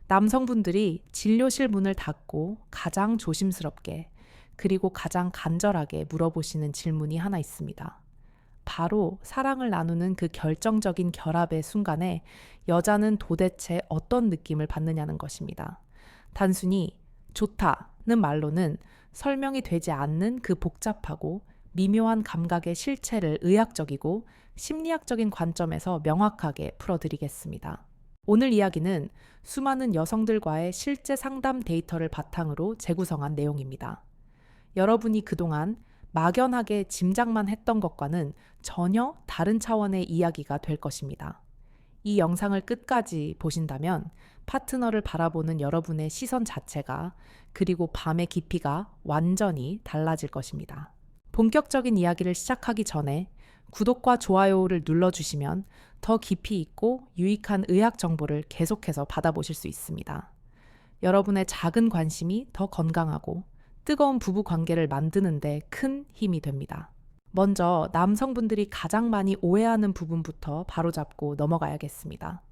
남성분들이 진료실 문을 닫고 가장 조심스럽게 그리고 가장 간절하게 물어보시는 질문이 하나 있습니다. 바로 사랑을 나누는 그 결정적인 결합의 순간에 여자는 도대체 어떤 느낌을 받느냐는 것입니다. 단순히 좋다는 말로는 설명이 되지 않는 그 복잡하고 미묘한 감각의 실체를 의학적이고 심리학적인 관점에서 명확하게 풀어드리겠습니다. 오늘 이야기는 수많은 여성들과의 실제 상담 데이터를 바탕으로 재구성한 내용입니다. 여러분이 그동안 막연하게 짐작만 했던 것과는 전혀 다른 차원의 이야기가 될 것입니다. 이 영상을 끝까지 보신다면 파트너를 바라보는 여러분의 시선 자체가 그리고 밤의 깊이가 완전히 달라질 것입니다. 본격적인 이야기를 시작하기 전에 구독과 좋아요를 눌러주시면 더 깊이 있고 유익한 의학 정보를 계속해서 받아보실 수 있습니다. 여러분의 작은 관심이 더 건강하고 뜨거운 부부 관계를 만드는 데 큰 힘이 됩니다. 먼저 남성분들이 가장 많이 오해하는 부분부터 바로잡고 넘어가야겠습니다.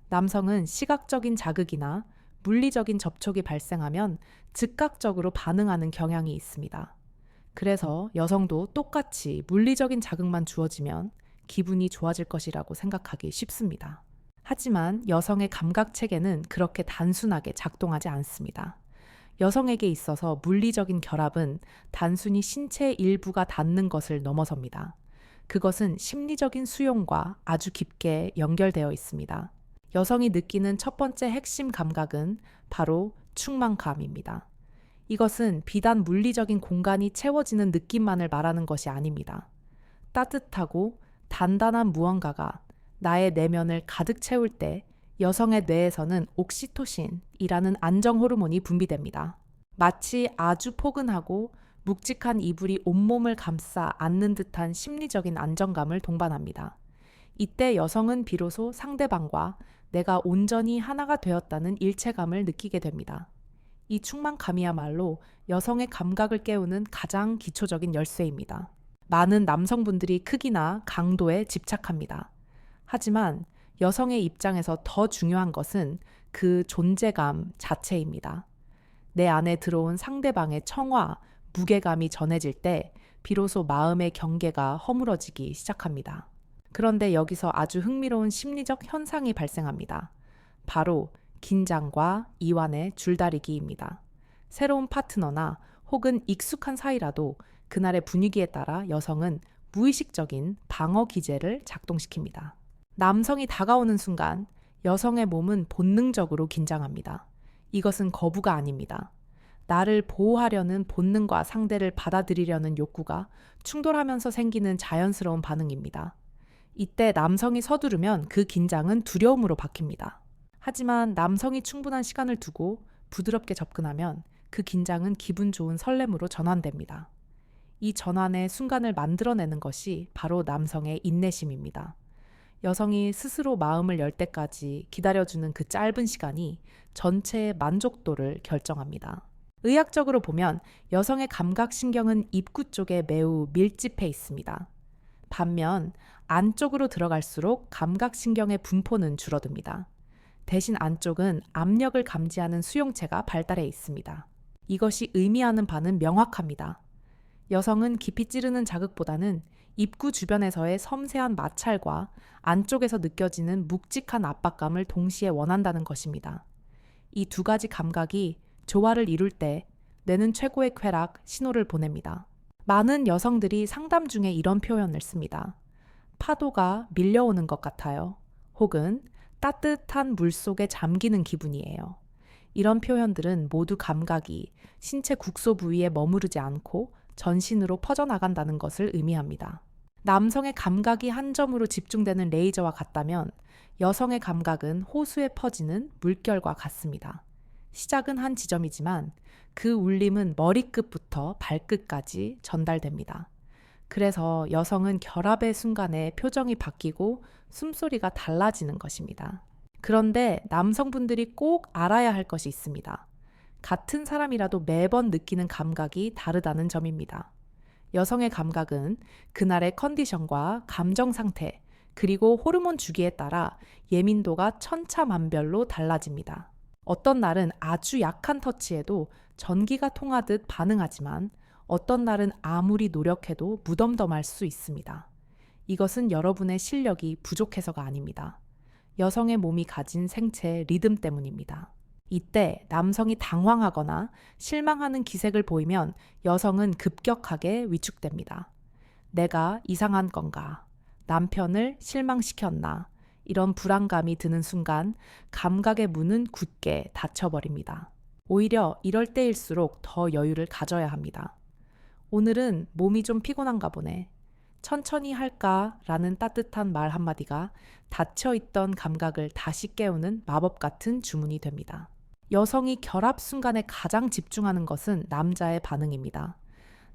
남성은 시각적인 자극이나 물리적인 접촉이 발생하면 즉각적으로 반응하는 경향이 있습니다. 그래서 여성도 똑같이 물리적인 자극만 주어지면 기분이 좋아질 것이라고 생각하기 쉽습니다. 하지만 여성의 감각 체계는 그렇게 단순하게 작동하지 않습니다. 여성에게 있어서 물리적인 결합은 단순히 신체의 일부가 닿는 것을 넘어섭니다. 그것은 심리적인 수용과 아주 깊게 연결되어 있습니다. 여성이 느끼는 첫 번째 핵심 감각은 바로 충만감입니다. 이것은 비단 물리적인 공간이 채워지는 느낌만을 말하는 것이 아닙니다. 따뜻하고 단단한 무언가가 나의 내면을 가득 채울 때 여성의 뇌에서는 옥시토신이라는 안정 호르몬이 분비됩니다. 마치 아주 포근하고 묵직한 이불이 온몸을 감싸 안는 듯한 심리적인 안정감을 동반합니다. 이때 여성은 비로소 상대방과 내가 온전히 하나가 되었다는 일체감을 느끼게 됩니다. 이 충만감이야말로 여성의 감각을 깨우는 가장 기초적인 열쇠입니다. 많은 남성분들이 크기나 강도에 집착합니다. 하지만 여성의 입장에서 더 중요한 것은 그 존재감 자체입니다. 내 안에 들어온 상대방의 청아, 무게감이 전해질 때 비로소 마음의 경계가 허물어지기 시작합니다. 그런데 여기서 아주 흥미로운 심리적 현상이 발생합니다. 바로 긴장과 이완의 줄다리기입니다. 새로운 파트너나 혹은 익숙한 사이라도 그날의 분위기에 따라 여성은 무의식적인 방어 기제를 작동시킵니다. 남성이 다가오는 순간 여성의 몸은 본능적으로 긴장합니다. 이것은 거부가 아닙니다. 나를 보호하려는 본능과 상대를 받아들이려는 욕구가 충돌하면서 생기는 자연스러운 반응입니다. 이때 남성이 서두르면 그 긴장은 두려움으로 바뀝니다. 하지만 남성이 충분한 시간을 두고 부드럽게 접근하면 그 긴장은 기분 좋은 설렘으로 전환됩니다. 이 전환의 순간을 만들어내는 것이 바로 남성의 인내심입니다. 여성이 스스로 마음을 열 때까지 기다려주는 그 짧은 시간이 전체의 만족도를 결정합니다. 의학적으로 보면 여성의 감각신경은 입구 쪽에 매우 밀집해 있습니다. 반면 안쪽으로 들어갈수록 감각신경의 분포는 줄어듭니다. 대신 안쪽은 압력을 감지하는 수용체가 발달해 있습니다. 이것이 의미하는 바는 명확합니다. 여성은 깊이 찌르는 자극보다는 입구 주변에서의 섬세한 마찰과 안쪽에서 느껴지는 묵직한 압박감을 동시에 원한다는 것입니다. 이 두 가지 감각이 조화를 이룰 때 뇌는 최고의 쾌락, 신호를 보냅니다. 많은 여성들이 상담 중에 이런 표현을 씁니다. 파도가 밀려오는 것 같아요. 혹은 따뜻한 물속에 잠기는 기분이에요. 이런 표현들은 모두 감각이 신체 국소 부위에 머무르지 않고 전신으로 퍼져나간다는 것을 의미합니다. 남성의 감각이 한 점으로 집중되는 레이저와 같다면 여성의 감각은 호수에 퍼지는 물결과 같습니다. 시작은 한 지점이지만 그 울림은 머리끝부터 발끝까지 전달됩니다. 그래서 여성은 결합의 순간에 표정이 바뀌고 숨소리가 달라지는 것입니다. 그런데 남성분들이 꼭 알아야 할 것이 있습니다. 같은 사람이라도 매번 느끼는 감각이 다르다는 점입니다. 여성의 감각은 그날의 컨디션과 감정 상태, 그리고 호르몬 주기에 따라 예민도가 천차만별로 달라집니다. 어떤 날은 아주 약한 터치에도 전기가 통하듯 반응하지만 어떤 날은 아무리 노력해도 무덤덤할 수 있습니다. 이것은 여러분의 실력이 부족해서가 아닙니다. 여성의 몸이 가진 생체 리듬 때문입니다. 이때 남성이 당황하거나 실망하는 기색을 보이면 여성은 급격하게 위축됩니다. 내가 이상한 건가? 남편을 실망시켰나? 이런 불안감이 드는 순간 감각의 문은 굳게 닫혀버립니다. 오히려 이럴 때일수록 더 여유를 가져야 합니다. 오늘은 몸이 좀 피곤한가 보네. 천천히 할까? 라는 따뜻한 말 한마디가 닫혀있던 감각을 다시 깨우는 마법 같은 주문이 됩니다. 여성이 결합 순간에 가장 집중하는 것은 남자의 반응입니다.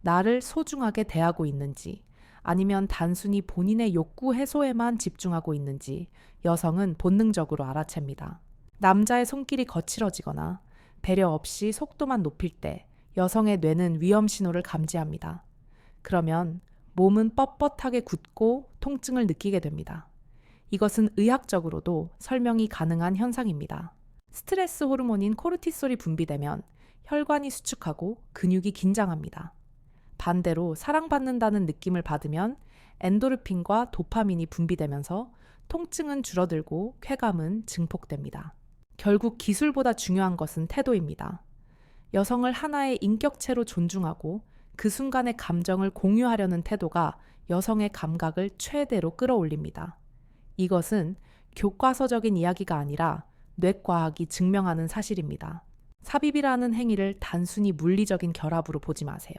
나를 소중하게 대하고 있는지, 아니면 단순히 본인의 욕구 해소에만 집중하고 있는지 여성은 본능적으로 알아챕니다. 남자의 손길이 거칠어지거나 배려 없이 속도만 높일 때 여성의 뇌는 위험 신호를 감지합니다. 그러면 몸은 뻣뻣하게 굳고 통증을 느끼게 됩니다. 이것은 의학적으로도 설명이 가능한 현상입니다. 스트레스 호르몬인 코르티솔이 분비되면 혈관이 수축하고 근육이 긴장합니다. 반대로 사랑받는다는 느낌을 받으면 엔도르핀과 도파민이 분비되면서 통증은 줄어들고 쾌감은 증폭됩니다. 결국 기술보다 중요한 것은 태도입니다. 여성을 하나의 인격체로 존중하고 그 순간의 감정을 공유하려는 태도가 여성의 감각을 최대로 끌어올립니다. 이것은 교과서적인 이야기가 아니라 뇌과학이 증명하는 사실입니다. 삽입이라는 행위를 단순히 물리적인 결합으로 보지 마세요.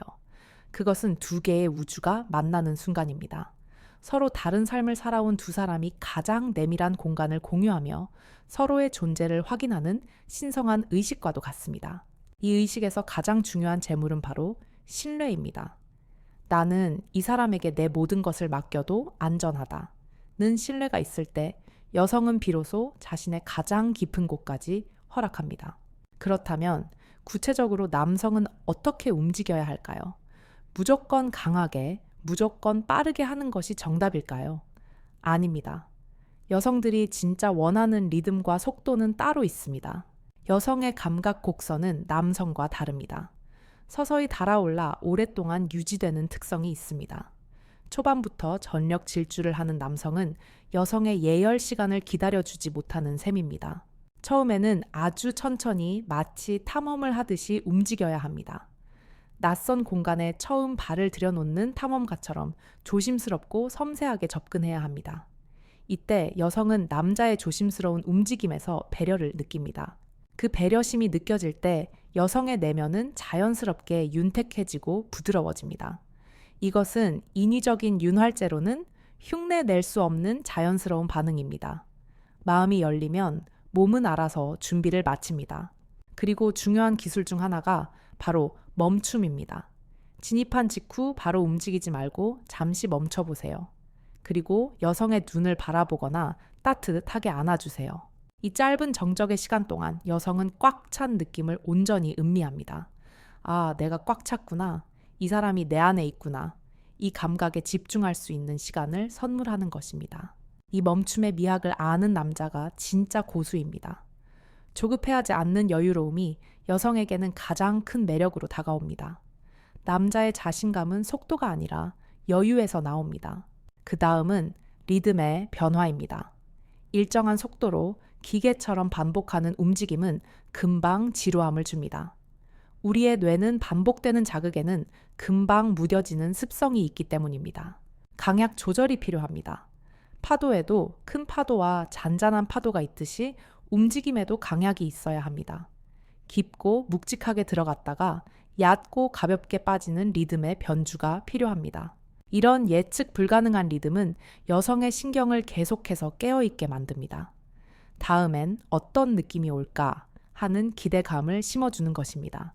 그것은 두 개의 우주가 만나는 순간입니다. 서로 다른 삶을 살아온 두 사람이 가장 내밀한 공간을 공유하며 서로의 존재를 확인하는 신성한 의식과도 같습니다. 이 의식에서 가장 중요한 재물은 바로 신뢰입니다. 나는 이 사람에게 내 모든 것을 맡겨도 안전하다는 신뢰가 있을 때 여성은 비로소 자신의 가장 깊은 곳까지 허락합니다. 그렇다면 구체적으로 남성은 어떻게 움직여야 할까요? 무조건 강하게, 무조건 빠르게 하는 것이 정답일까요? 아닙니다. 여성들이 진짜 원하는 리듬과 속도는 따로 있습니다. 여성의 감각 곡선은 남성과 다릅니다. 서서히 달아올라 오랫동안 유지되는 특성이 있습니다. 초반부터 전력 질주를 하는 남성은 여성의 예열 시간을 기다려주지 못하는 셈입니다. 처음에는 아주 천천히 마치 탐험을 하듯이 움직여야 합니다. 낯선 공간에 처음 발을 들여놓는 탐험가처럼 조심스럽고 섬세하게 접근해야 합니다. 이때 여성은 남자의 조심스러운 움직임에서 배려를 느낍니다. 그 배려심이 느껴질 때 여성의 내면은 자연스럽게 윤택해지고 부드러워집니다. 이것은 인위적인 윤활제로는 흉내 낼 수 없는 자연스러운 반응입니다. 마음이 열리면 몸은 알아서 준비를 마칩니다. 그리고 중요한 기술 중 하나가 바로 멈춤입니다. 진입한 직후 바로 움직이지 말고 잠시 멈춰보세요. 그리고 여성의 눈을 바라보거나 따뜻하게 안아주세요. 이 짧은 정적의 시간 동안 여성은 꽉 찬 느낌을 온전히 음미합니다. 아, 내가 꽉 찼구나. 이 사람이 내 안에 있구나. 이 감각에 집중할 수 있는 시간을 선물하는 것입니다. 이 멈춤의 미학을 아는 남자가 진짜 고수입니다. 조급해하지 않는 여유로움이 여성에게는 가장 큰 매력으로 다가옵니다. 남자의 자신감은 속도가 아니라 여유에서 나옵니다. 그 다음은 리듬의 변화입니다. 일정한 속도로 기계처럼 반복하는 움직임은 금방 지루함을 줍니다. 우리의 뇌는 반복되는 자극에는 금방 무뎌지는 습성이 있기 때문입니다. 강약 조절이 필요합니다. 파도에도 큰 파도와 잔잔한 파도가 있듯이 움직임에도 강약이 있어야 합니다. 깊고 묵직하게 들어갔다가 얕고 가볍게 빠지는 리듬의 변주가 필요합니다. 이런 예측 불가능한 리듬은 여성의 신경을 계속해서 깨어있게 만듭니다. 다음엔 어떤 느낌이 올까 하는 기대감을 심어주는 것입니다.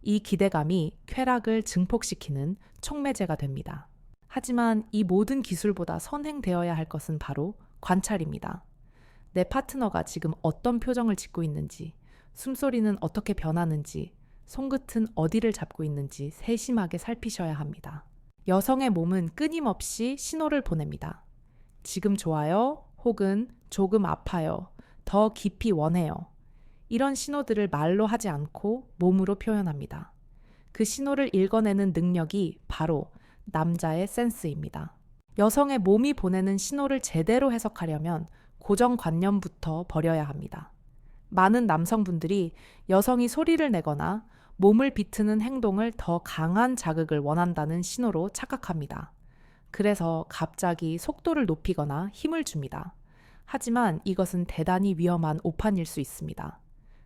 이 기대감이 쾌락을 증폭시키는 촉매제가 됩니다. 하지만 이 모든 기술보다 선행되어야 할 것은 바로 관찰입니다. 내 파트너가 지금 어떤 표정을 짓고 있는지, 숨소리는 어떻게 변하는지, 손끝은 어디를 잡고 있는지 세심하게 살피셔야 합니다. 여성의 몸은 끊임없이 신호를 보냅니다. 지금 좋아요, 혹은 조금 아파요, 더 깊이 원해요. 이런 신호들을 말로 하지 않고 몸으로 표현합니다. 그 신호를 읽어내는 능력이 바로 남자의 센스입니다. 여성의 몸이 보내는 신호를 제대로 해석하려면 고정관념부터 버려야 합니다. 많은 남성분들이 여성이 소리를 내거나 몸을 비트는 행동을 더 강한 자극을 원한다는 신호로 착각합니다. 그래서 갑자기 속도를 높이거나 힘을 줍니다. 하지만 이것은 대단히 위험한 오판일 수 있습니다.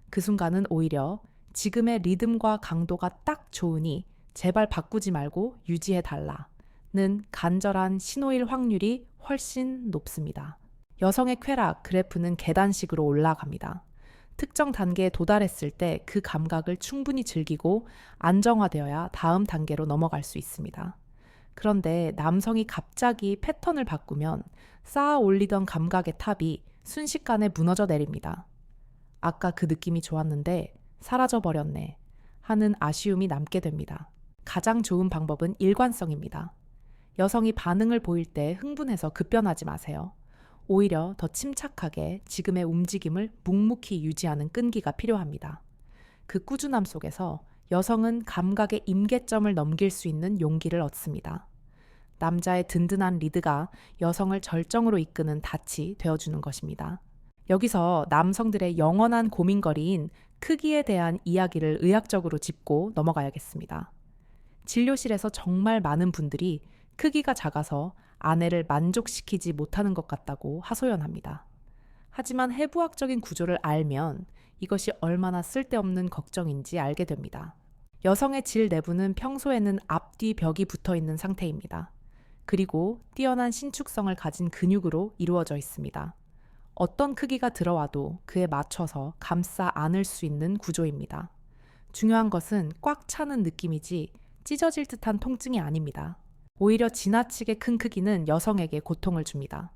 그 순간은 오히려 지금의 리듬과 강도가 딱 좋으니 제발 바꾸지 말고 유지해 달라는 간절한 신호일 확률이 훨씬 높습니다. 여성의 쾌락 그래프는 계단식으로 올라갑니다. 특정 단계에 도달했을 때 그 감각을 충분히 즐기고 안정화되어야 다음 단계로 넘어갈 수 있습니다. 그런데 남성이 갑자기 패턴을 바꾸면 쌓아 올리던 감각의 탑이 순식간에 무너져 내립니다. 아까 그 느낌이 좋았는데 사라져 버렸네 하는 아쉬움이 남게 됩니다. 가장 좋은 방법은 일관성입니다. 여성이 반응을 보일 때 흥분해서 급변하지 마세요. 오히려 더 침착하게 지금의 움직임을 묵묵히 유지하는 끈기가 필요합니다. 그 꾸준함 속에서 여성은 감각의 임계점을 넘길 수 있는 용기를 얻습니다. 남자의 든든한 리드가 여성을 절정으로 이끄는 닻이 되어주는 것입니다. 여기서 남성들의 영원한 고민거리인 크기에 대한 이야기를 의학적으로 짚고 넘어가야겠습니다. 진료실에서 정말 많은 분들이 크기가 작아서 아내를 만족시키지 못하는 것 같다고 하소연합니다. 하지만 해부학적인 구조를 알면 이것이 얼마나 쓸데없는 걱정인지 알게 됩니다. 여성의 질 내부는 평소에는 앞뒤 벽이 붙어 있는 상태입니다. 그리고 뛰어난 신축성을 가진 근육으로 이루어져 있습니다. 어떤 크기가 들어와도 그에 맞춰서 감싸 안을 수 있는 구조입니다. 중요한 것은 꽉 차는 느낌이지 찢어질 듯한 통증이 아닙니다. 오히려 지나치게 큰 크기는 여성에게 고통을 줍니다.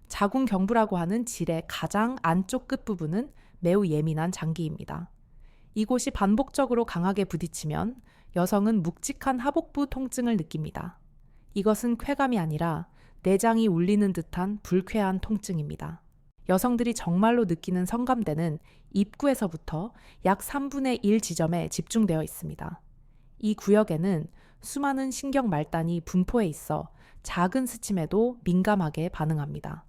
자궁경부라고 하는 질의 가장 안쪽 끝부분은 매우 예민한 장기입니다. 이곳이 반복적으로 강하게 부딪히면 여성은 묵직한 하복부 통증을 느낍니다. 이것은 쾌감이 아니라 내장이 울리는 듯한 불쾌한 통증입니다. 여성들이 정말로 느끼는 성감대는 입구에서부터 약 3분의 1 지점에 집중되어 있습니다. 이 구역에는 수많은 신경 말단이 분포해 있어 작은 스침에도 민감하게 반응합니다.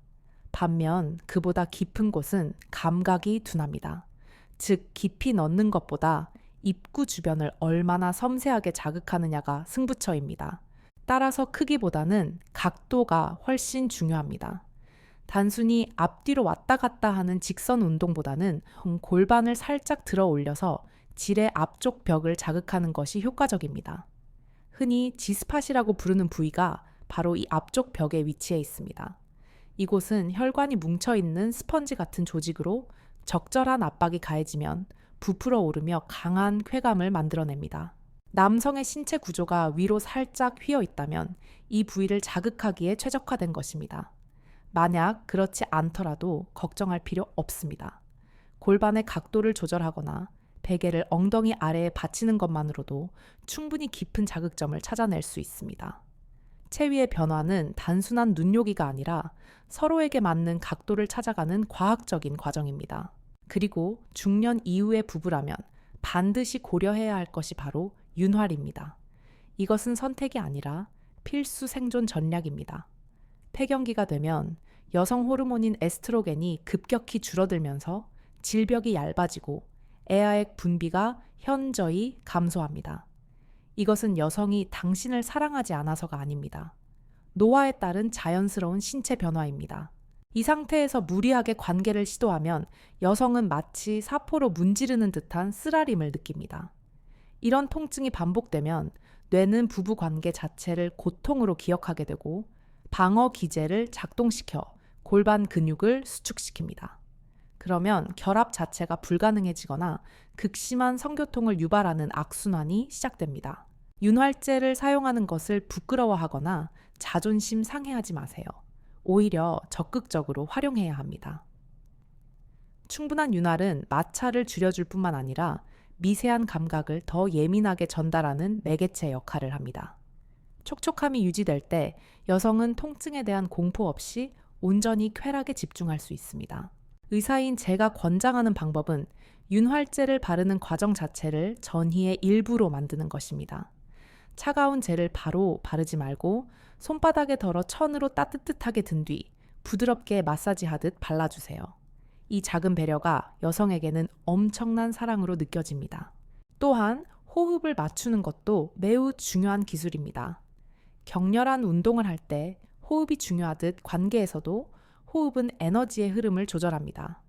반면 그보다 깊은 곳은 감각이 둔합니다. 즉 깊이 넣는 것보다 입구 주변을 얼마나 섬세하게 자극하느냐가 승부처입니다. 따라서 크기보다는 각도가 훨씬 중요합니다. 단순히 앞뒤로 왔다 갔다 하는 직선 운동보다는 골반을 살짝 들어 올려서 질의 앞쪽 벽을 자극하는 것이 효과적입니다. 흔히 G스팟이라고 부르는 부위가 바로 이 앞쪽 벽에 위치해 있습니다. 이곳은 혈관이 뭉쳐있는 스펀지 같은 조직으로 적절한 압박이 가해지면 부풀어 오르며 강한 쾌감을 만들어냅니다. 남성의 신체 구조가 위로 살짝 휘어 있다면 이 부위를 자극하기에 최적화된 것입니다. 만약 그렇지 않더라도 걱정할 필요 없습니다. 골반의 각도를 조절하거나 베개를 엉덩이 아래에 받치는 것만으로도 충분히 깊은 자극점을 찾아낼 수 있습니다. 체위의 변화는 단순한 눈요기가 아니라 서로에게 맞는 각도를 찾아가는 과학적인 과정입니다. 그리고 중년 이후의 부부라면 반드시 고려해야 할 것이 바로 윤활입니다. 이것은 선택이 아니라 필수 생존 전략입니다. 폐경기가 되면 여성 호르몬인 에스트로겐이 급격히 줄어들면서 질벽이 얇아지고 에아액 분비가 현저히 감소합니다. 이것은 여성이 당신을 사랑하지 않아서가 아닙니다. 노화에 따른 자연스러운 신체 변화입니다. 이 상태에서 무리하게 관계를 시도하면 여성은 마치 사포로 문지르는 듯한 쓰라림을 느낍니다. 이런 통증이 반복되면 뇌는 부부 관계 자체를 고통으로 기억하게 되고 방어 기제를 작동시켜 골반 근육을 수축시킵니다. 그러면 결합 자체가 불가능해지거나 극심한 성교통을 유발하는 악순환이 시작됩니다. 윤활제를 사용하는 것을 부끄러워하거나 자존심 상해하지 마세요. 오히려 적극적으로 활용해야 합니다. 충분한 윤활은 마찰을 줄여줄 뿐만 아니라 미세한 감각을 더 예민하게 전달하는 매개체 역할을 합니다. 촉촉함이 유지될 때 여성은 통증에 대한 공포 없이 온전히 쾌락에 집중할 수 있습니다. 의사인 제가 권장하는 방법은 윤활제를 바르는 과정 자체를 전희의 일부로 만드는 것입니다. 차가운 젤을 바로 바르지 말고 손바닥에 덜어 천으로 따뜻하게 든 뒤 부드럽게 마사지하듯 발라주세요. 이 작은 배려가 여성에게는 엄청난 사랑으로 느껴집니다. 또한 호흡을 맞추는 것도 매우 중요한 기술입니다. 격렬한 운동을 할 때 호흡이 중요하듯 관계에서도 호흡은 에너지의 흐름을 조절합니다.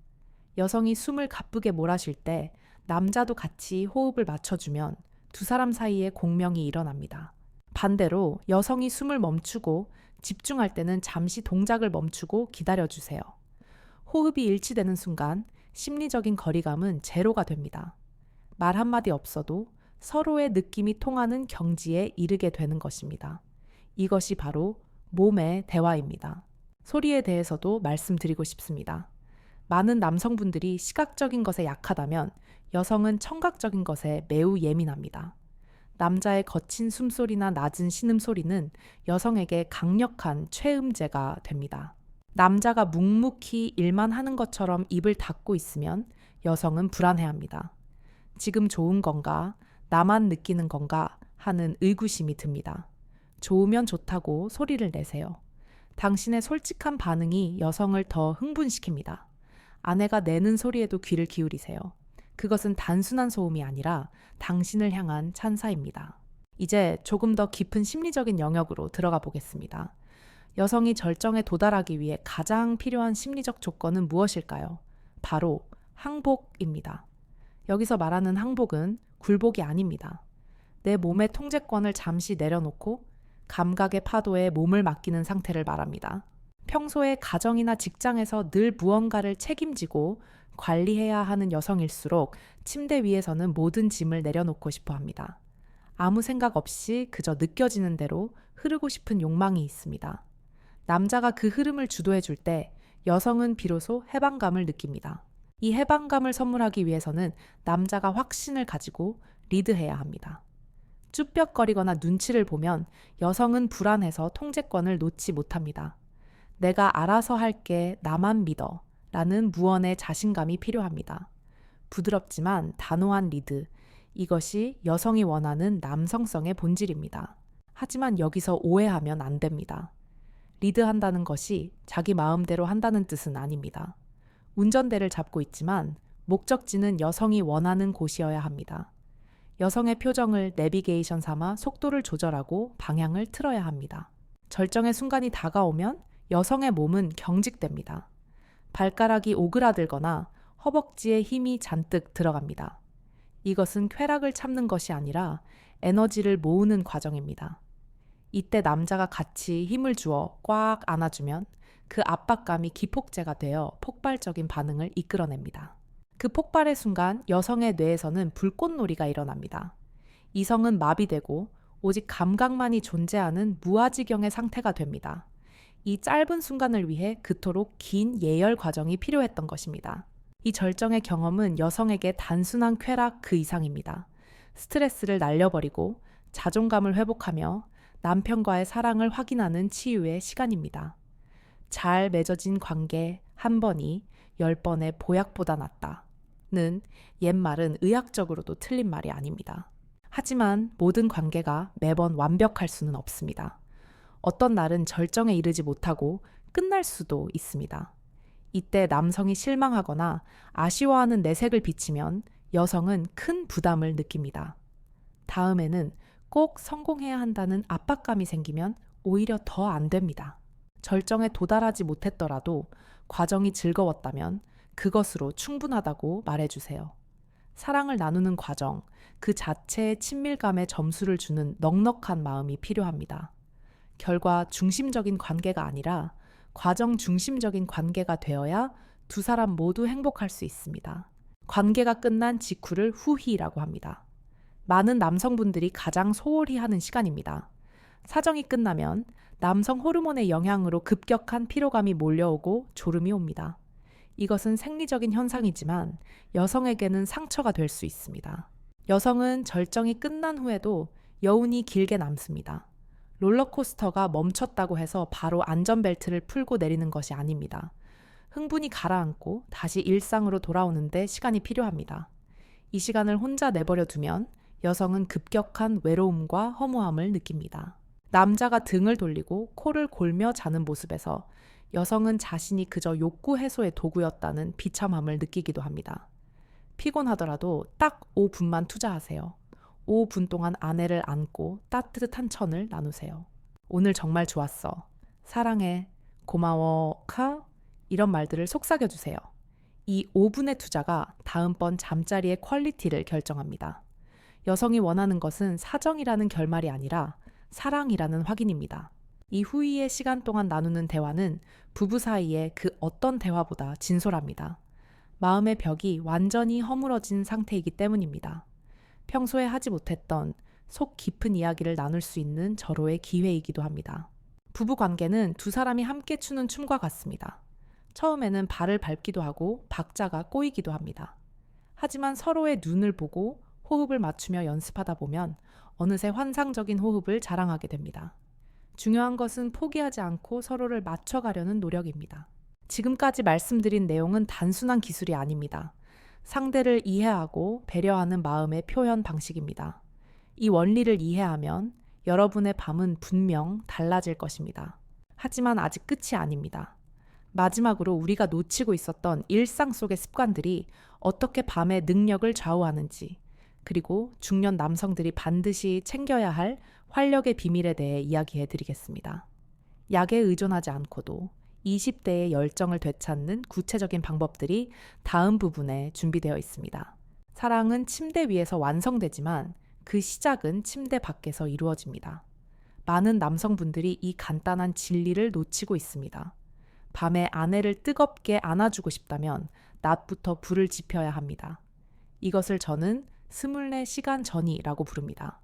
여성이 숨을 가쁘게 몰아쉴 때 남자도 같이 호흡을 맞춰주면 두 사람 사이에 공명이 일어납니다. 반대로 여성이 숨을 멈추고 집중할 때는 잠시 동작을 멈추고 기다려주세요. 호흡이 일치되는 순간 심리적인 거리감은 제로가 됩니다. 말 한마디 없어도 서로의 느낌이 통하는 경지에 이르게 되는 것입니다. 이것이 바로 몸의 대화입니다. 소리에 대해서도 말씀드리고 싶습니다. 많은 남성분들이 시각적인 것에 약하다면 여성은 청각적인 것에 매우 예민합니다. 남자의 거친 숨소리나 낮은 신음소리는 여성에게 강력한 최음제가 됩니다. 남자가 묵묵히 일만 하는 것처럼 입을 닫고 있으면 여성은 불안해합니다. 지금 좋은 건가? 나만 느끼는 건가? 하는 의구심이 듭니다. 좋으면 좋다고 소리를 내세요. 당신의 솔직한 반응이 여성을 더 흥분시킵니다. 아내가 내는 소리에도 귀를 기울이세요. 그것은 단순한 소음이 아니라 당신을 향한 찬사입니다. 이제 조금 더 깊은 심리적인 영역으로 들어가 보겠습니다. 여성이 절정에 도달하기 위해 가장 필요한 심리적 조건은 무엇일까요? 바로 항복입니다. 여기서 말하는 항복은 굴복이 아닙니다. 내 몸의 통제권을 잠시 내려놓고 감각의 파도에 몸을 맡기는 상태를 말합니다. 평소에 가정이나 직장에서 늘 무언가를 책임지고 관리해야 하는 여성일수록 침대 위에서는 모든 짐을 내려놓고 싶어 합니다. 아무 생각 없이 그저 느껴지는 대로 흐르고 싶은 욕망이 있습니다. 남자가 그 흐름을 주도해 줄 때 여성은 비로소 해방감을 느낍니다. 이 해방감을 선물하기 위해서는 남자가 확신을 가지고 리드해야 합니다. 쭈뼛거리거나 눈치를 보면 여성은 불안해서 통제권을 놓지 못합니다. 내가 알아서 할게, 나만 믿어 라는 무언의 자신감이 필요합니다. 부드럽지만 단호한 리드, 이것이 여성이 원하는 남성성의 본질입니다. 하지만 여기서 오해하면 안 됩니다. 리드한다는 것이 자기 마음대로 한다는 뜻은 아닙니다. 운전대를 잡고 있지만 목적지는 여성이 원하는 곳이어야 합니다. 여성의 표정을 내비게이션 삼아 속도를 조절하고 방향을 틀어야 합니다. 절정의 순간이 다가오면 여성의 몸은 경직됩니다. 발가락이 오그라들거나 허벅지에 힘이 잔뜩 들어갑니다. 이것은 쾌락을 참는 것이 아니라 에너지를 모으는 과정입니다. 이때 남자가 같이 힘을 주어 꽉 안아주면 그 압박감이 기폭제가 되어 폭발적인 반응을 이끌어냅니다. 그 폭발의 순간 여성의 뇌에서는 불꽃놀이가 일어납니다. 이성은 마비되고 오직 감각만이 존재하는 무아지경의 상태가 됩니다. 이 짧은 순간을 위해 그토록 긴 예열 과정이 필요했던 것입니다. 이 절정의 경험은 여성에게 단순한 쾌락 그 이상입니다. 스트레스를 날려버리고 자존감을 회복하며 남편과의 사랑을 확인하는 치유의 시간입니다. 잘 맺어진 관계 한 번이 10번의 보약보다 낫다는 옛말은 의학적으로도 틀린 말이 아닙니다. 하지만 모든 관계가 매번 완벽할 수는 없습니다. 어떤 날은 절정에 이르지 못하고 끝날 수도 있습니다. 이때 남성이 실망하거나 아쉬워하는 내색을 비치면 여성은 큰 부담을 느낍니다. 다음에는 꼭 성공해야 한다는 압박감이 생기면 오히려 더 안 됩니다. 절정에 도달하지 못했더라도 과정이 즐거웠다면 그것으로 충분하다고 말해주세요. 사랑을 나누는 과정, 그 자체의 친밀감에 점수를 주는 넉넉한 마음이 필요합니다. 결과 중심적인 관계가 아니라 과정 중심적인 관계가 되어야 두 사람 모두 행복할 수 있습니다. 관계가 끝난 직후를 후희라고 합니다. 많은 남성분들이 가장 소홀히 하는 시간입니다. 사정이 끝나면 남성 호르몬의 영향으로 급격한 피로감이 몰려오고 졸음이 옵니다. 이것은 생리적인 현상이지만 여성에게는 상처가 될 수 있습니다. 여성은 절정이 끝난 후에도 여운이 길게 남습니다. 롤러코스터가 멈췄다고 해서 바로 안전벨트를 풀고 내리는 것이 아닙니다. 흥분이 가라앉고 다시 일상으로 돌아오는데 시간이 필요합니다. 이 시간을 혼자 내버려 두면 여성은 급격한 외로움과 허무함을 느낍니다. 남자가 등을 돌리고 코를 골며 자는 모습에서 여성은 자신이 그저 욕구 해소의 도구였다는 비참함을 느끼기도 합니다. 피곤하더라도 딱 5분만 투자하세요. 5분 동안 아내를 안고 따뜻한 천을 나누세요. 오늘 정말 좋았어. 사랑해. 고마워. 카. 이런 말들을 속삭여주세요. 이 5분의 투자가 다음번 잠자리의 퀄리티를 결정합니다. 여성이 원하는 것은 사정이라는 결말이 아니라 사랑이라는 확인입니다. 이 후위의 시간 동안 나누는 대화는 부부 사이의 그 어떤 대화보다 진솔합니다. 마음의 벽이 완전히 허물어진 상태이기 때문입니다. 평소에 하지 못했던 속 깊은 이야기를 나눌 수 있는 절호의 기회이기도 합니다. 부부 관계는 두 사람이 함께 추는 춤과 같습니다. 처음에는 발을 밟기도 하고 박자가 꼬이기도 합니다. 하지만 서로의 눈을 보고 호흡을 맞추며 연습하다 보면 어느새 환상적인 호흡을 자랑하게 됩니다. 중요한 것은 포기하지 않고 서로를 맞춰가려는 노력입니다. 지금까지 말씀드린 내용은 단순한 기술이 아닙니다. 상대를 이해하고 배려하는 마음의 표현 방식입니다. 이 원리를 이해하면 여러분의 밤은 분명 달라질 것입니다. 하지만 아직 끝이 아닙니다. 마지막으로 우리가 놓치고 있었던 일상 속의 습관들이 어떻게 밤의 능력을 좌우하는지, 그리고 중년 남성들이 반드시 챙겨야 할 활력의 비밀에 대해 이야기해 드리겠습니다. 약에 의존하지 않고도 20대의 열정을 되찾는 구체적인 방법들이 다음 부분에 준비되어 있습니다. 사랑은 침대 위에서 완성되지만 그 시작은 침대 밖에서 이루어집니다. 많은 남성분들이 이 간단한 진리를 놓치고 있습니다. 밤에 아내를 뜨겁게 안아주고 싶다면 낮부터 불을 지펴야 합니다. 이것을 저는 24시간 전이라고 부릅니다.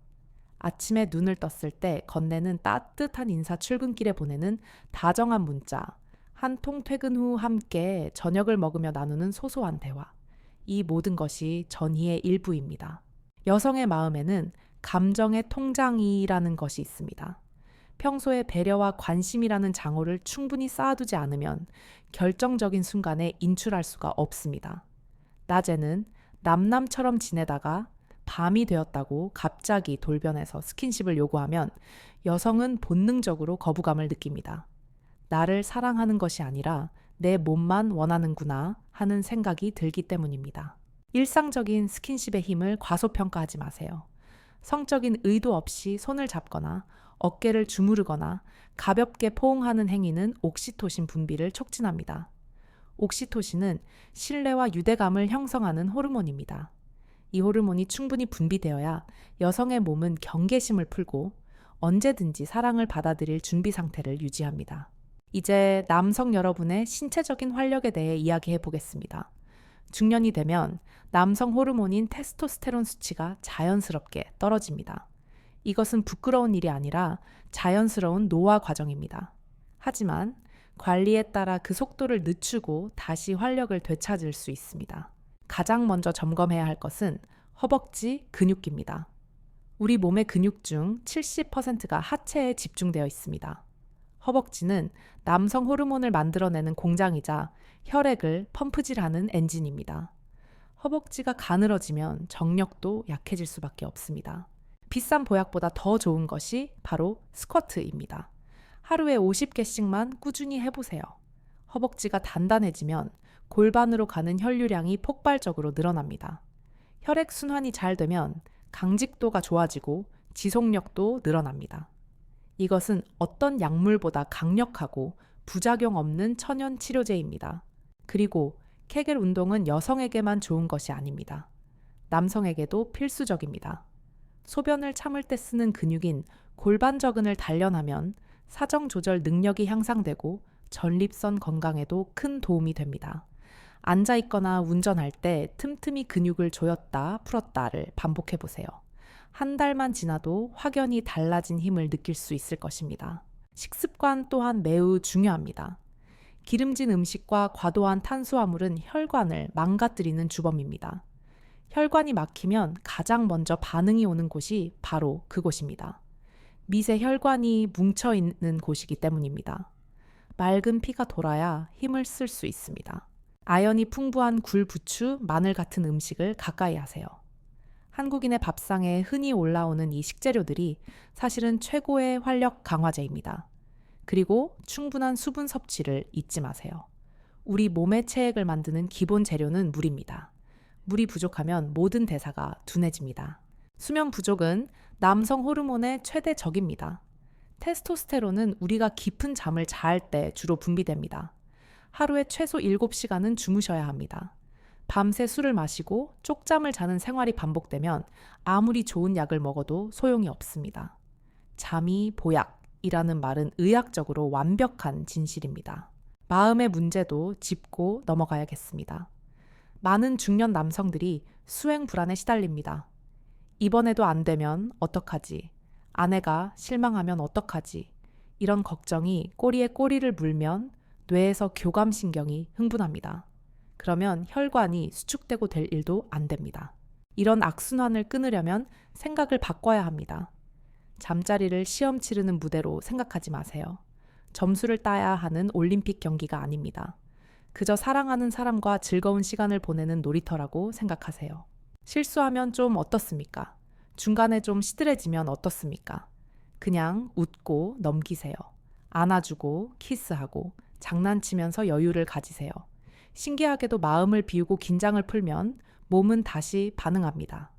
아침에 눈을 떴을 때 건네는 따뜻한 인사 출근길에 보내는 다정한 문자, 한 통 퇴근 후 함께 저녁을 먹으며 나누는 소소한 대화. 이 모든 것이 전의의 일부입니다. 여성의 마음에는 감정의 통장이라는 것이 있습니다. 평소에 배려와 관심이라는 장호를 충분히 쌓아두지 않으면 결정적인 순간에 인출할 수가 없습니다. 낮에는 남남처럼 지내다가 밤이 되었다고 갑자기 돌변해서 스킨십을 요구하면 여성은 본능적으로 거부감을 느낍니다. 나를 사랑하는 것이 아니라 내 몸만 원하는구나 하는 생각이 들기 때문입니다. 일상적인 스킨십의 힘을 과소평가하지 마세요. 성적인 의도 없이 손을 잡거나 어깨를 주무르거나 가볍게 포옹하는 행위는 옥시토신 분비를 촉진합니다. 옥시토신은 신뢰와 유대감을 형성하는 호르몬입니다. 이 호르몬이 충분히 분비되어야 여성의 몸은 경계심을 풀고 언제든지 사랑을 받아들일 준비 상태를 유지합니다. 이제 남성 여러분의 신체적인 활력에 대해 이야기해 보겠습니다. 중년이 되면 남성 호르몬인 테스토스테론 수치가 자연스럽게 떨어집니다. 이것은 부끄러운 일이 아니라 자연스러운 노화 과정입니다. 하지만 관리에 따라 그 속도를 늦추고 다시 활력을 되찾을 수 있습니다. 가장 먼저 점검해야 할 것은 허벅지 근육입니다. 우리 몸의 근육 중 70%가 하체에 집중되어 있습니다. 허벅지는 남성 호르몬을 만들어내는 공장이자 혈액을 펌프질하는 엔진입니다. 허벅지가 가늘어지면 정력도 약해질 수밖에 없습니다. 비싼 보약보다 더 좋은 것이 바로 스쿼트입니다. 하루에 50개씩만 꾸준히 해보세요. 허벅지가 단단해지면 골반으로 가는 혈류량이 폭발적으로 늘어납니다. 혈액순환이 잘 되면 강직도가 좋아지고 지속력도 늘어납니다. 이것은 어떤 약물보다 강력하고 부작용 없는 천연 치료제입니다. 그리고 케겔 운동은 여성에게만 좋은 것이 아닙니다. 남성에게도 필수적입니다. 소변을 참을 때 쓰는 근육인 골반저근을 단련하면 사정 조절 능력이 향상되고 전립선 건강에도 큰 도움이 됩니다. 앉아있거나 운전할 때 틈틈이 근육을 조였다 풀었다를 반복해보세요. 한 달만 지나도 확연히 달라진 힘을 느낄 수 있을 것입니다. 식습관 또한 매우 중요합니다. 기름진 음식과 과도한 탄수화물은 혈관을 망가뜨리는 주범입니다. 혈관이 막히면 가장 먼저 반응이 오는 곳이 바로 그곳입니다. 미세 혈관이 뭉쳐있는 곳이기 때문입니다. 맑은 피가 돌아야 힘을 쓸 수 있습니다. 아연이 풍부한 굴, 부추, 마늘 같은 음식을 가까이 하세요. 한국인의 밥상에 흔히 올라오는 이 식재료들이 사실은 최고의 활력 강화제입니다. 그리고 충분한 수분 섭취를 잊지 마세요. 우리 몸의 체액을 만드는 기본 재료는 물입니다. 물이 부족하면 모든 대사가 둔해집니다. 수면 부족은 남성 호르몬의 최대 적입니다. 테스토스테론은 우리가 깊은 잠을 잘 때 주로 분비됩니다. 하루에 최소 7시간은 주무셔야 합니다. 밤새 술을 마시고 쪽잠을 자는 생활이 반복되면 아무리 좋은 약을 먹어도 소용이 없습니다. 잠이 보약이라는 말은 의학적으로 완벽한 진실입니다. 마음의 문제도 짚고 넘어가야겠습니다. 많은 중년 남성들이 수행 불안에 시달립니다. 이번에도 안 되면 어떡하지? 아내가 실망하면 어떡하지? 이런 걱정이 꼬리에 꼬리를 물면 뇌에서 교감신경이 흥분합니다. 그러면 혈관이 수축되고 될 일도 안 됩니다. 이런 악순환을 끊으려면 생각을 바꿔야 합니다. 잠자리를 시험 치르는 무대로 생각하지 마세요. 점수를 따야 하는 올림픽 경기가 아닙니다. 그저 사랑하는 사람과 즐거운 시간을 보내는 놀이터라고 생각하세요. 실수하면 좀 어떻습니까? 중간에 좀 시들해지면 어떻습니까? 그냥 웃고 넘기세요. 안아주고 키스하고 장난치면서 여유를 가지세요. 신기하게도 마음을 비우고 긴장을 풀면 몸은 다시 반응합니다.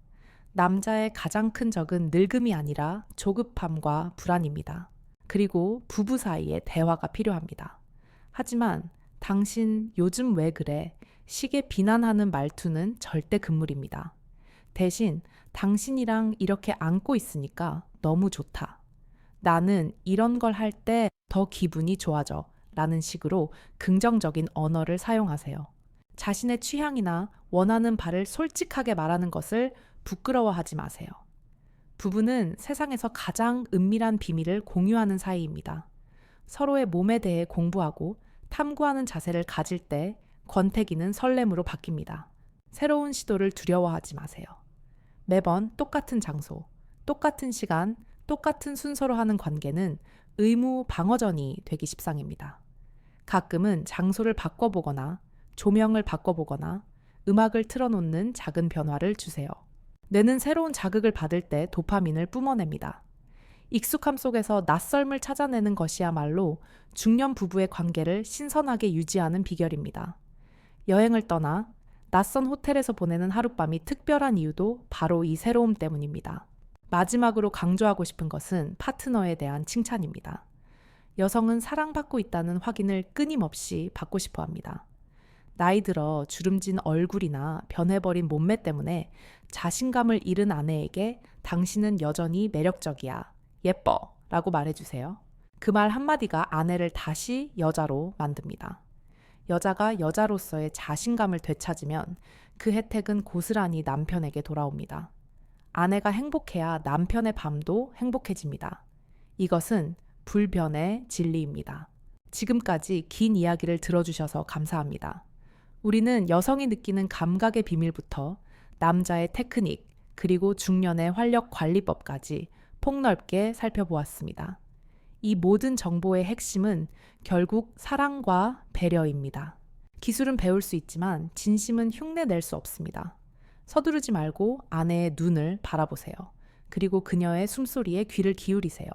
남자의 가장 큰 적은 늙음이 아니라 조급함과 불안입니다. 그리고 부부 사이에 대화가 필요합니다. 하지만 당신 요즘 왜 그래? 식에 비난하는 말투는 절대 금물입니다. 대신 당신이랑 이렇게 안고 있으니까 너무 좋다. 나는 이런 걸 할 때 더 기분이 좋아져. 라는 식으로 긍정적인 언어를 사용하세요. 자신의 취향이나 원하는 바를 솔직하게 말하는 것을 부끄러워하지 마세요. 부부는 세상에서 가장 은밀한 비밀을 공유하는 사이입니다. 서로의 몸에 대해 공부하고 탐구하는 자세를 가질 때 권태기는 설렘으로 바뀝니다. 새로운 시도를 두려워하지 마세요. 매번 똑같은 장소, 똑같은 시간, 똑같은 순서로 하는 관계는 의무 방어전이 되기 십상입니다. 가끔은 장소를 바꿔보거나 조명을 바꿔보거나 음악을 틀어놓는 작은 변화를 주세요. 뇌는 새로운 자극을 받을 때 도파민을 뿜어냅니다. 익숙함 속에서 낯설음을 찾아내는 것이야말로 중년 부부의 관계를 신선하게 유지하는 비결입니다. 여행을 떠나 낯선 호텔에서 보내는 하룻밤이 특별한 이유도 바로 이 새로움 때문입니다. 마지막으로 강조하고 싶은 것은 파트너에 대한 칭찬입니다. 여성은 사랑받고 있다는 확인을 끊임없이 받고 싶어 합니다. 나이 들어 주름진 얼굴이나 변해버린 몸매 때문에 자신감을 잃은 아내에게 당신은 여전히 매력적이야, 예뻐 라고 말해주세요. 그 말 한마디가 아내를 다시 여자로 만듭니다. 여자가 여자로서의 자신감을 되찾으면 그 혜택은 고스란히 남편에게 돌아옵니다. 아내가 행복해야 남편의 밤도 행복해집니다. 이것은 불변의 진리입니다. 지금까지 긴 이야기를 들어주셔서 감사합니다. 우리는 여성이 느끼는 감각의 비밀부터 남자의 테크닉, 그리고 중년의 활력 관리법까지 폭넓게 살펴보았습니다. 이 모든 정보의 핵심은 결국 사랑과 배려입니다. 기술은 배울 수 있지만 진심은 흉내낼 수 없습니다. 서두르지 말고 아내의 눈을 바라보세요. 그리고 그녀의 숨소리에 귀를 기울이세요.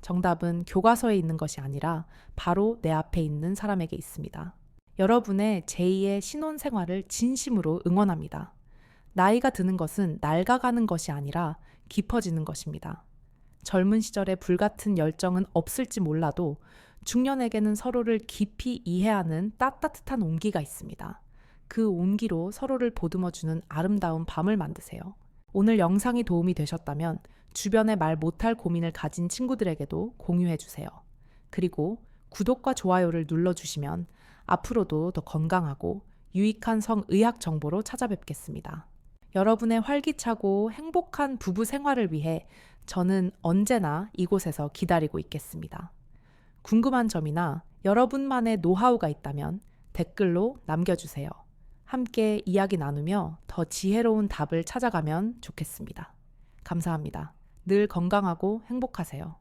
정답은 교과서에 있는 것이 아니라 바로 내 앞에 있는 사람에게 있습니다. 여러분의 제2의 신혼 생활을 진심으로 응원합니다. 나이가 드는 것은 낡아가는 것이 아니라 깊어지는 것입니다. 젊은 시절의 불같은 열정은 없을지 몰라도 중년에게는 서로를 깊이 이해하는 따뜻한 온기가 있습니다. 그 온기로 서로를 보듬어주는 아름다운 밤을 만드세요. 오늘 영상이 도움이 되셨다면 주변에 말 못할 고민을 가진 친구들에게도 공유해주세요. 그리고 구독과 좋아요를 눌러주시면 앞으로도 더 건강하고 유익한 성의학 정보로 찾아뵙겠습니다. 여러분의 활기차고 행복한 부부 생활을 위해 저는 언제나 이곳에서 기다리고 있겠습니다. 궁금한 점이나 여러분만의 노하우가 있다면 댓글로 남겨주세요. 함께 이야기 나누며 더 지혜로운 답을 찾아가면 좋겠습니다. 감사합니다. 늘 건강하고 행복하세요.